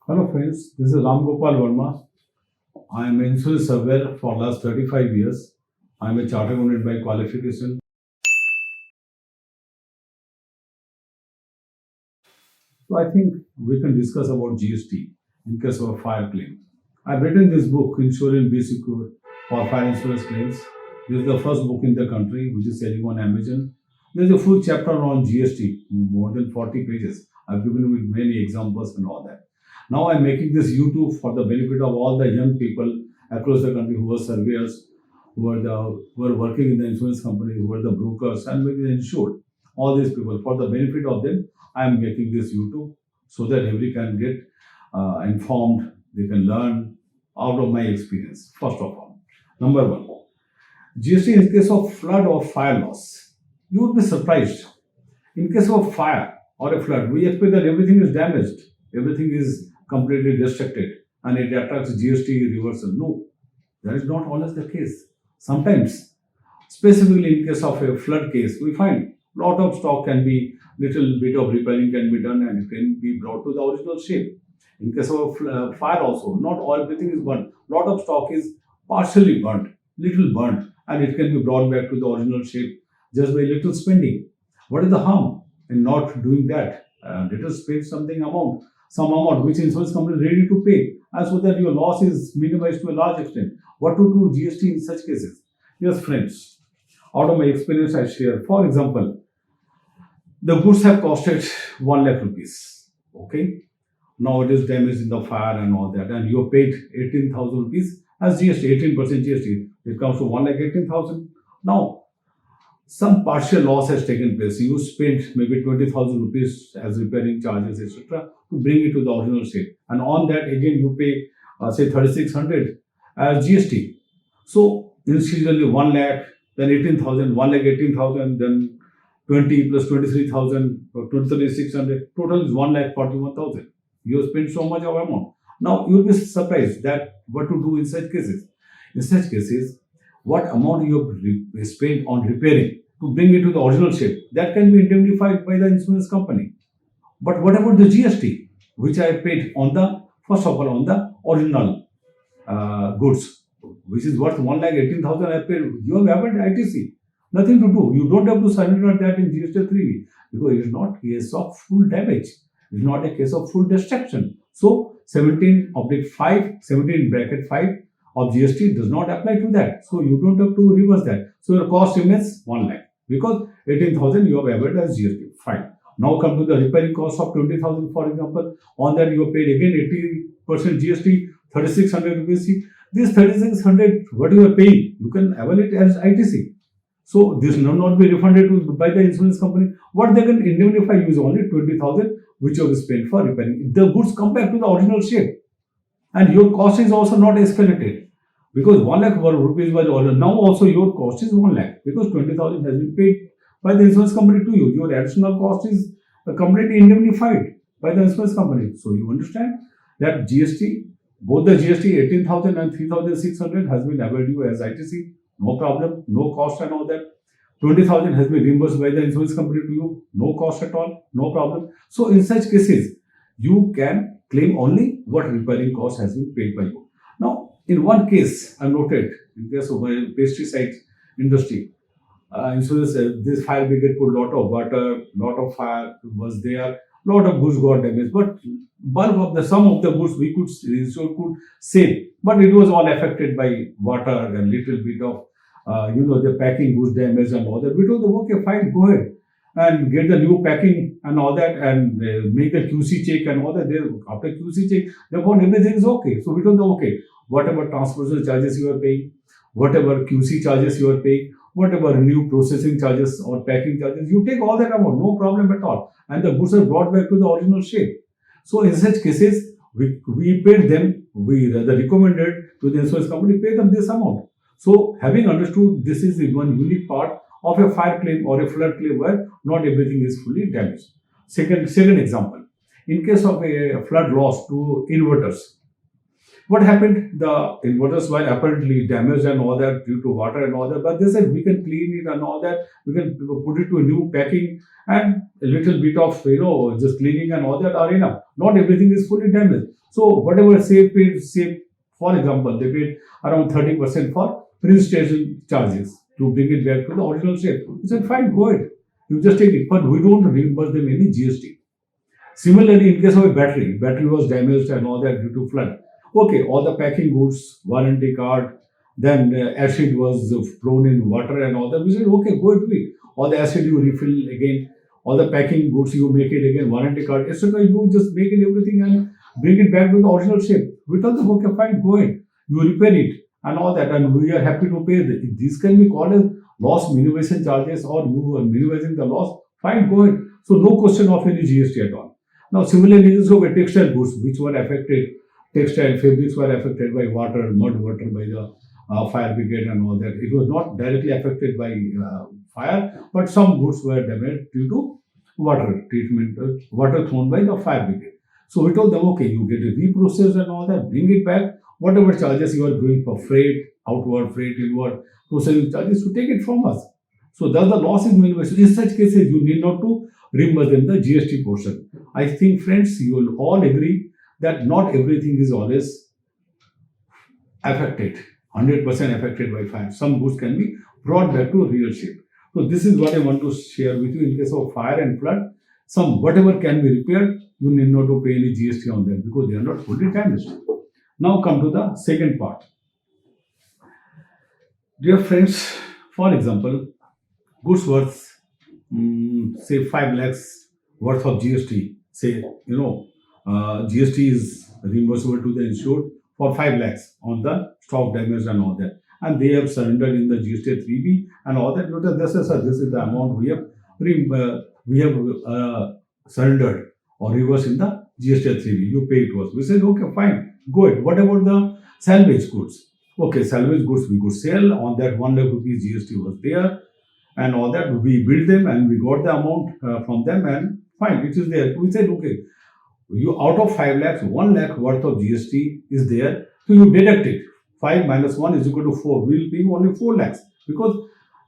Hello friends, this is Ram Gopal Verma. I am an insurance surveyor for last 35 years. I am a chartered accountant by qualification. So I think we can discuss about GST in case of a fire claim. I've written this book, Insurance Be Secure for Fire Insurance Claims. This is the first book in the country which is selling on Amazon. There's a full chapter on GST, more than 40 pages. I've given with many examples and all that. Now I'm making this YouTube for the benefit of all the young people across the country who are surveyors, who are working in the insurance company, who are the brokers, and maybe the insured. All these people, for the benefit of them, I am making this YouTube so that every can get informed. They can learn out of my experience. First of all, number one, GST in case of flood or fire loss. You would be surprised. In case of fire or a flood, we expect that everything is damaged, everything is completely destructed, and it attracts GST reversal. No, that is not always the case. Sometimes, specifically in case of a flood case, we find lot of stock can be little bit of repairing can be done and it can be brought to the original shape. In case of a fire also, not all everything is burnt. Lot of stock is partially burnt, little burnt, and it can be brought back to the original shape just by little spending. What is the harm in not doing that? Let us pay some amount which insurance company is ready to pay, and so that your loss is minimized to a large extent. What to do GST in such cases? Yes, friends. Out of my experience, I share. For example, the goods have costed 1 lakh rupees. Okay. Now it is damaged in the fire and all that, and you paid 18,000 rupees as GST, 18% GST. It comes to 1 lakh 18,000. Now some partial loss has taken place. You spent maybe 20,000 rupees as repairing charges, etc., to bring it to the original shape. And on that, again, you pay, say, 3,600 as GST. So, initially 1 lakh, then 18,000, 1 lakh 18,000, then 20 plus 23,000, or 23,600. Total is 1 lakh 41,000. You have spent so much of amount. Now, you will be surprised that what to do in such cases. In such cases, what amount you have spent on repairing to bring it to the original shape, that can be indemnified by the insurance company. But what about the GST, which I paid on the, first of all, on the original goods, which is worth 1 lakh 18,000 I paid. You have added ITC. Nothing to do. You don't have to surrender that in GST 3 because it is not a case of full damage. It is not a case of full destruction. So 17 oblique 5, 17 bracket 5 of GST does not apply to that. So you don't have to reverse that. So your cost remains 1 lakh because 18,000 you have added as GST. Fine. Now come to the repairing cost of 20,000, for example. On that you have paid again 80% GST, 3,600 rupees. This 3,600, what you are paying, you can avail it as ITC. So this will not be refunded by the insurance company. What they can indemnify you is only 20,000, which you have spent for repairing. The goods come back to the original shape, and your cost is also not escalated because 1 lakh rupees was ordered. Now also your cost is 1 lakh because 20,000 has been paid by the insurance company to you. Your additional cost is completely indemnified by the insurance company. So you understand that GST, both the GST 18,000 and 3,600 has been availed you as ITC. No problem, no cost and all that. 20,000 has been reimbursed by the insurance company to you. No cost at all, no problem. So in such cases, you can claim only what repairing cost has been paid by you. Now, in one case, I noted in case of my pesticide industry, insurance, this fire brigade put lot of water, lot of fire was there, lot of goods got damaged, but bulk of the some of the goods we could could save, but it was all affected by water and little bit of the packing goods damage and all that. We told them, okay, fine, go ahead and get the new packing and all that and make the QC check and all that. They, after QC check, they found everything is okay. So we told them, okay, whatever transportation charges you are paying, whatever QC charges you are paying, whatever new processing charges or packing charges, you take all that amount, no problem at all. And the goods are brought back to the original shape. So in such cases, we paid them, we rather recommended to the insurance company, pay them this amount. So having understood this is the one unique part of a fire claim or a flood claim where not everything is fully damaged. Second example, in case of a flood loss to inverters, What happened? The inverters were apparently damaged and all that due to water and all that. But they said we can clean it and all that. We can put it to a new packing and a little bit of just cleaning and all that are enough. Not everything is fully damaged. So whatever say for example, they paid around 30% for registration charges to bring it back to the original shape. We said fine, go ahead. You just take it, but we don't reimburse them any GST. Similarly, in case of a battery was damaged and all that due to flood. Okay, all the packing goods, warranty card, then acid was flown in water and all that. We said, okay, go do it. All the acid you refill again, all the packing goods you make it again, warranty card, etc. You just make it everything and bring it back to the original shape. We told them, okay, fine, go ahead. You repair it and all that, and we are happy to pay. This can be called as loss minimization charges, or you are minimizing the loss. Fine, go ahead. So no question of any GST at all. Now, similarly, this over textile goods which were affected, textile fabrics were affected by water, mud water by the fire brigade and all that. It was not directly affected by fire, but some goods were damaged due to water treatment, water thrown by the fire brigade. So we told them, okay, you get it reprocessed and all that, bring it back. Whatever charges you are going for freight, outward freight, inward processing charges, to take it from us. So thus the loss is minimized. In such cases, you need not to reimburse them the GST portion. I think, friends, you will all agree that not everything is always affected, 100% affected by fire. Some goods can be brought back to real shape. So this is what I want to share with you. In case of fire and flood, some whatever can be repaired, you need not to pay any GST on them because they are not fully damaged. Now come to the second part. Dear friends, for example, goods worth say 5 lakhs worth of GST, say GST is reimbursable to the insured for 5 lakhs on the stock damage and all that, and they have surrendered in the GST 3B and all that. Notice this is the amount we have surrendered or reversed in the GST 3B. You pay it to us. We said okay, fine, go ahead. What about the salvage goods? Okay, salvage goods we could sell on that 1 lakh rupees GST was there and all that. We billed them and we got the amount from them, and fine, it is there. We said okay, you out of 5 lakhs, 1 lakh worth of GST is there, so you deduct it. 5 minus 1 is equal to 4. We will pay only 4 lakhs because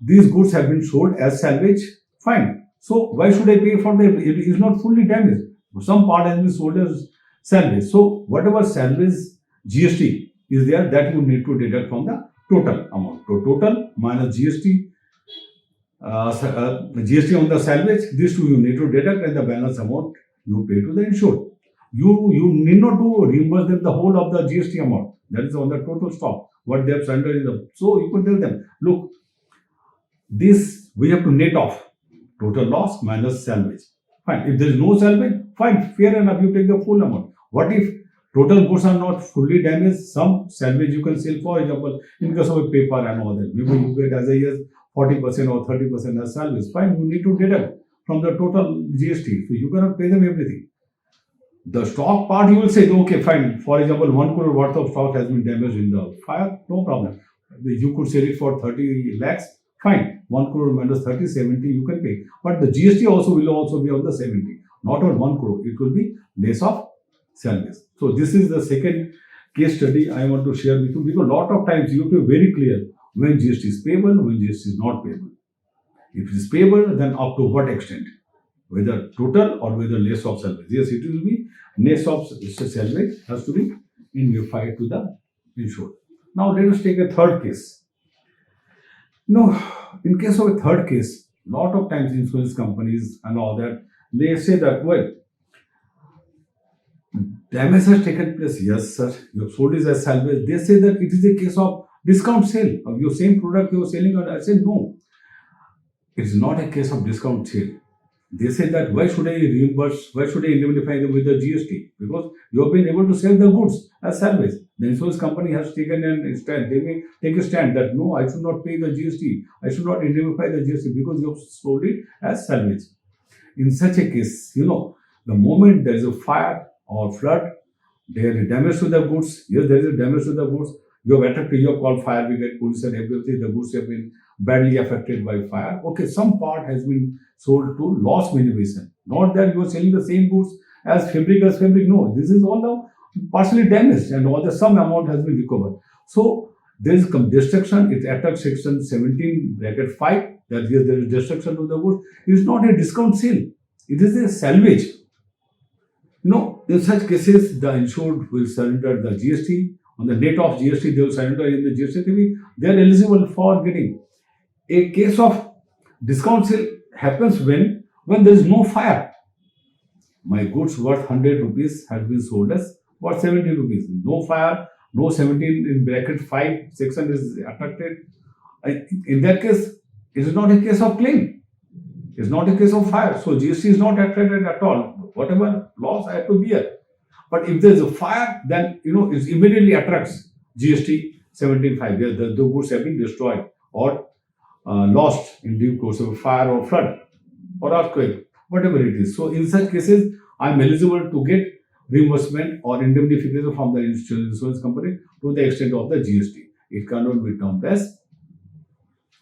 these goods have been sold as salvage. Fine. So why should I pay for them? It is not fully damaged. Some part has been sold as salvage. So whatever salvage GST is there, that you need to deduct from the total amount. So total minus GST, GST on the salvage, these two you need to deduct, and the balance amount you pay to the insured. You need not to reimburse them the whole of the GST amount. That is on the total stock, what they have surrendered in the. So you could tell them, look, this we have to net off total loss minus salvage. Fine. If there is no salvage, fine, fair enough, you take the full amount. What if total goods are not fully damaged? Some salvage you can sell, for example, in case of a paper and all that. Maybe you get as a year 40% or 30% as salvage. Fine, you need to deduct from the total GST. So you cannot pay them everything. The stock part, you will say, okay, fine. For example, 1 crore worth of stock has been damaged in the fire, no problem. You could sell it for 30 lakhs, fine. 1 crore minus 30, 70, you can pay. But the GST will also be on the 70, not on 1 crore. It will be less of salvage. So this is the second case study I want to share with you, because a lot of times you have to be very clear when GST is payable, when GST is not payable. If it is payable, then up to what extent? Whether total or whether less of salvage. Yes, it will be less of salvage has to be indemnified to the insured. Now let us take a third case. No, in case of a third case, lot of times insurance companies and all that, they say that, well, damage has taken place. Yes, sir, you have sold it as salvage. They say that it is a case of discount sale of your same product you are selling. I said, no, it is not a case of discount sale. They say that why should I reimburse, why should I indemnify them with the GST? Because you have been able to sell the goods as salvage. The insurance company has taken a stand. They may take a stand that no, I should not pay the GST. I should not indemnify the GST because you have sold it as salvage. In such a case, the moment there is a fire or flood, there is damage to the goods. Yes, there is a damage to the goods. You have attracted, you have called fire brigade, police and everything. The goods have been badly affected by fire. Okay, some part has been sold to loss minimization. Not that you are selling the same goods as fabric. No, this is all now partially damaged and all the some amount has been recovered. So there is destruction. It attacks section 17 bracket 5 that yes, there is destruction to the goods. It is not a discount sale. It is a salvage. In such cases, the insured will surrender the GST. On the date of GST, they will surrender in the GST. They are eligible for getting. A case of discount sale happens when there is no fire. My goods worth 100 rupees has been sold as worth 70 rupees. No fire, no 17 in bracket 5 section is attracted. In that case, it is not a case of claim. It's not a case of fire. So GST is not attracted at all. Whatever loss I have to bear. But if there is a fire, then it immediately attracts GST 17.5. The goods have been destroyed or lost in due course of fire or flood or earthquake, whatever it is. So in such cases, I am eligible to get reimbursement or indemnification from the insurance company to the extent of the GST. It cannot be termed as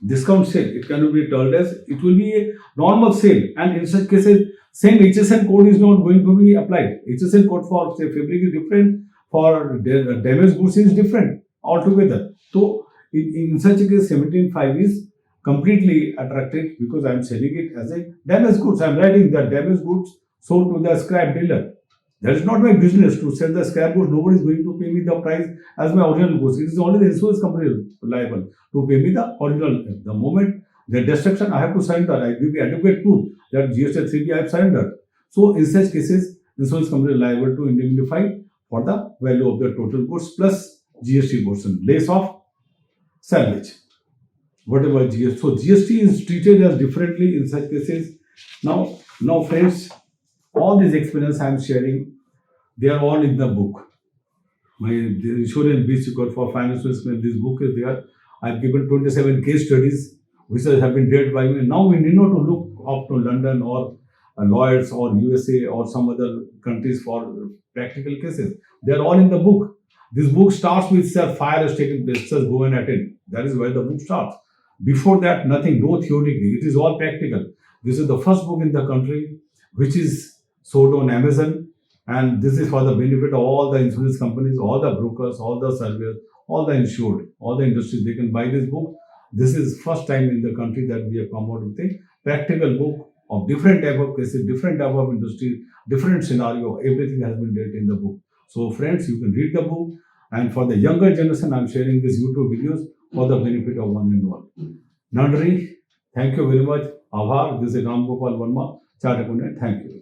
discount sale. It cannot be termed as, it will be a normal sale. And in such cases, same HSN code is not going to be applied. HSN code for say fabric is different, for damaged goods is different altogether. So in such a case, 17.5 is completely attractive because I am selling it as a damaged goods. I am writing that damaged goods sold to the scrap dealer. That is not my business to sell the scrap goods. Nobody is going to pay me the price as my original goods. It is only the insurance company liable to pay me the original. The moment the destruction, I have to surrender. I give you adequate proof that GST 3B I have surrendered. So in such cases, insurance company is liable to indemnify for the value of the total goods plus GST portion, less of salvage. Whatever GST. So GST is treated as differently in such cases. Now friends, all these experience I am sharing, they are all in the book. The insurance basic code for financial insurance, this book is there. I have given 27 case studies which have been dealt by me. Now we need not to look up to London or Lloyds or USA or some other countries for practical cases. They are all in the book. This book starts with, sir, fire has taken place, just go and attend. That is where the book starts. Before that, nothing, no theory. It is all practical. This is the first book in the country which is sold on Amazon, and this is for the benefit of all the insurance companies, all the brokers, all the surveyors, all the insured, all the industries. They can buy this book. This is first time in the country that we have come out with a practical book of different type of cases, different type of industry, different scenario. Everything has been dealt in the book. So friends, you can read the book. And for the younger generation, I am sharing these YouTube videos for the benefit of one and all. Nandri, thank you very much. Avar, this is Ram Gopal Verma, Chartered Accountant. Thank you.